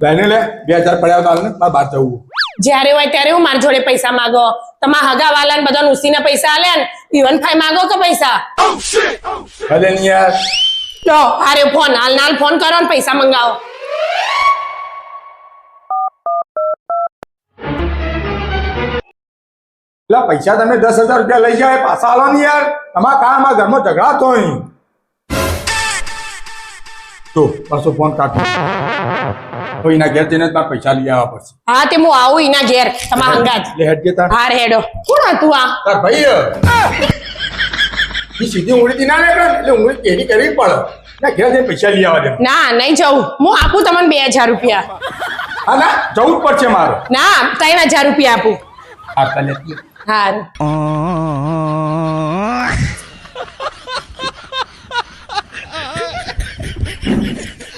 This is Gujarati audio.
લઈને લે 2000 પડ્યા તો હાલ બહાર જવું જ્યારે હોય ત્યારે હું મારી જોડે પૈસા માંગો તમારા હગા વાલા બધા ઉસીને પૈસા આલે ને ઇવન ફાઈ માંગો કે પૈસા ભલે નહીં યાર લો આરે ફોન હાલ ફોન કરો ને પૈસા મંગાવો લા પૈસા તમે 10,000 રૂપિયા લઈ જાય પાછા આલો ને યાર તમારા કામમાં ઘરમાં ઝઘડા થોય તો પાછો ફોન કાઢો તો એના ઘેર જઈને જ મારે પૈસા લઈ આવવા પડશે હા તે હું આવું એના ઘેર તમારા હંગાજ લે હેડ કે તાર હાર હેડો કોણ હતું આ તાર ભાઈ ઈ સીધી ઉંગળીથી ના નીકળે એટલે ઉંગળી કેરી કરવી પડે ના ઘેર જઈને પૈસા લઈ આવવા દે ના નહીં જવું હું આપું તમને 2000 રૂપિયા હા ના જવું જ પડશે મારે ના 3000 રૂપિયા આપું આપતા લેતી હારું